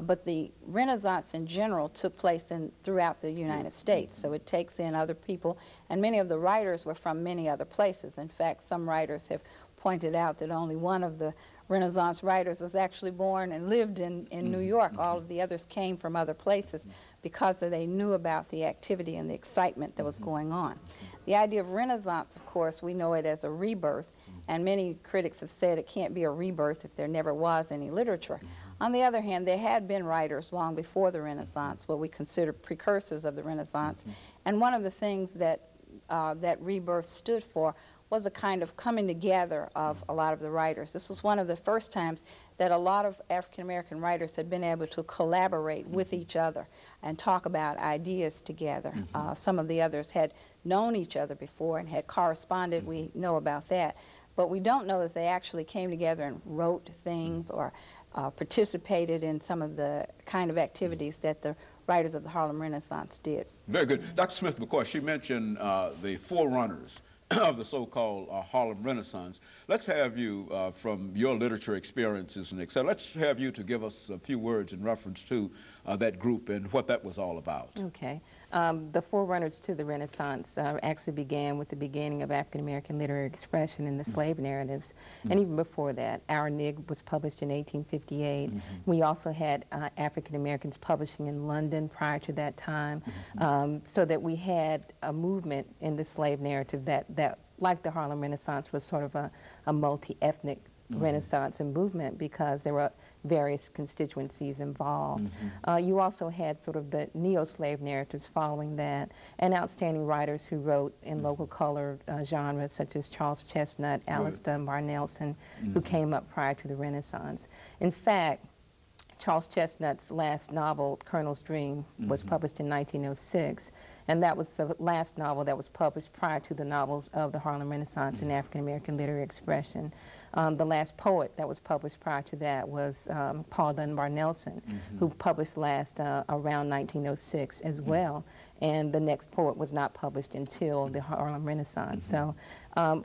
But the Renaissance in general took place throughout the United States, so it takes in other people, and many of the writers were from many other places. In fact, some writers have pointed out that only one of the Renaissance writers was actually born and lived in New York. All of the others came from other places because they knew about the activity and the excitement that was going on. The idea of Renaissance, of course, we know it as a rebirth, and many critics have said it can't be a rebirth if there never was any literature. On the other hand, there had been writers long before the Renaissance, what we consider precursors of the Renaissance, and one of the things that that rebirth stood for was a kind of coming together of a lot of the writers. This was one of the first times that a lot of African-American writers had been able to collaborate with each other and talk about ideas together. Some of the others had known each other before and had corresponded. We know about that. But we don't know that they actually came together and wrote things or participated in some of the kind of activities that the writers of the Harlem Renaissance did. Very good. Dr. Smith-McKoy, she mentioned the forerunners of the so-called Harlem Renaissance. Let's have you, from your literature experiences and et cetera, let's have you to give us a few words in reference to that group and what that was all about. Okay. The forerunners to the Renaissance actually began with the beginning of African-American literary expression in the slave narratives. And even before that, Our Nig was published in 1858. We also had African-Americans publishing in London prior to that time, so that we had a movement in the slave narrative that like the Harlem Renaissance, was sort of a multi-ethnic Renaissance and movement, because there were various constituencies involved. You also had sort of the neo-slave narratives following that, and outstanding writers who wrote in local color genres such as Charles Chesnutt, Alice Dunbar Nelson, who came up prior to the Renaissance. In fact, Charles Chesnutt's last novel, Colonel's Dream, was published in 1906, and that was the last novel that was published prior to the novels of the Harlem Renaissance and African-American literary expression. The last poet that was published prior to that was Paul Dunbar Nelson, who published last around 1906 as well. And the next poet was not published until the Harlem Renaissance. So,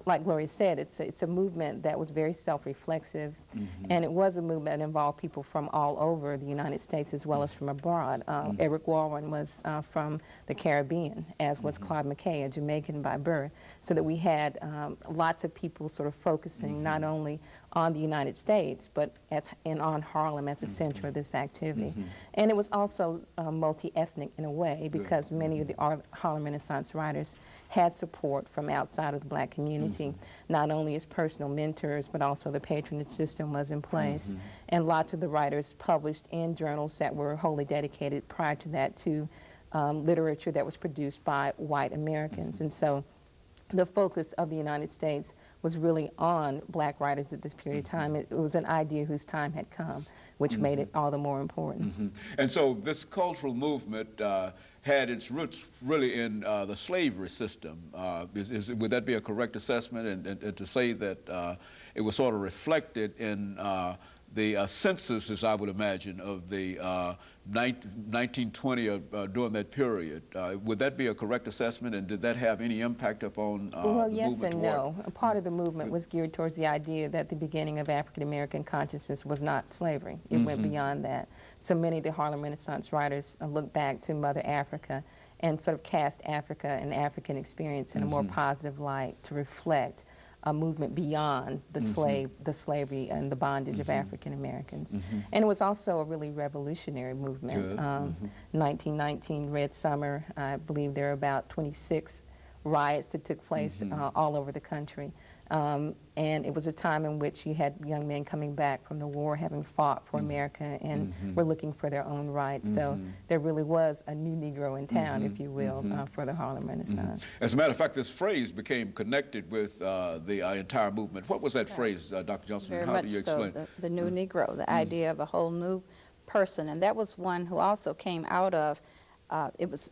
like Gloria said, it's a movement that was very self-reflexive, and it was a movement that involved people from all over the United States as well as from abroad. Eric Warren was from the Caribbean, as was Claude McKay, a Jamaican by birth, so that we had lots of people sort of focusing not only on the United States, but on Harlem as the center of this activity. And it was also multi-ethnic in a way, because many of the Harlem Renaissance writers had support from outside of the black community, not only as personal mentors, but also the patronage system was in place. And lots of the writers published in journals that were wholly dedicated prior to that to literature that was produced by white Americans. And so the focus of the United States was really on black writers at this period of time. It was an idea whose time had come, which made it all the more important. And so this cultural movement had its roots really in the slavery system. Would that be a correct assessment? And to say that it was sort of reflected in the census, as I would imagine, of the 1920 during that period. Would that be a correct assessment, and did that have any impact upon well, the yes movement and toward? no. A part of the movement was geared towards the idea that the beginning of African-American consciousness was not slavery. It went beyond that. So many of the Harlem Renaissance writers look back to Mother Africa and sort of cast Africa and African experience in a more positive light to reflect a movement beyond the slavery and the bondage of African Americans. And it was also a really revolutionary movement. 1919 Red Summer, I believe there were about 26 riots that took place all over the country. And it was a time in which you had young men coming back from the war, having fought for America, and were looking for their own rights. So there really was a new Negro in town, if you will, for the Harlem Renaissance. As a matter of fact, this phrase became connected with the entire movement. What was that phrase, Dr. Johnson? Very How much do you so, explain? the new Negro, the idea of a whole new person. And that was one who also came out of, it was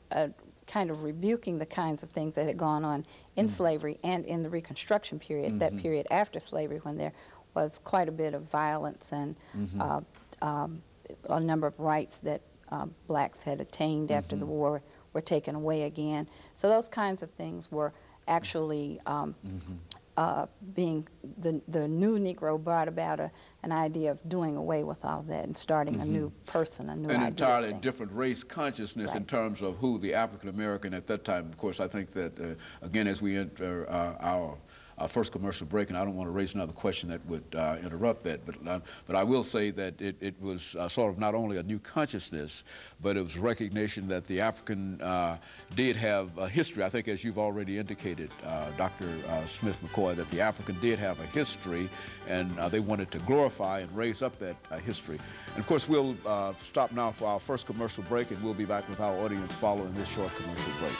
kind of rebuking the kinds of things that had gone on in slavery and in the Reconstruction period, that period after slavery, when there was quite a bit of violence and a number of rights that blacks had attained after the war were taken away again. So those kinds of things were actually being the new Negro brought about an idea of doing away with all that and starting a new person, a new An idea entirely of things. different race consciousness in Right. terms of who the African American at that time. Of course, I think that again, as we enter our first commercial break, and I don't want to raise another question that would interrupt that, but I will say that it was sort of not only a new consciousness, but it was recognition that the African did have a history. I think, as you've already indicated, Dr. Smith-McKoy, that the African did have a history, and they wanted to glorify and raise up that history. And of course, we'll stop now for our first commercial break, and we'll be back with our audience following this short commercial break.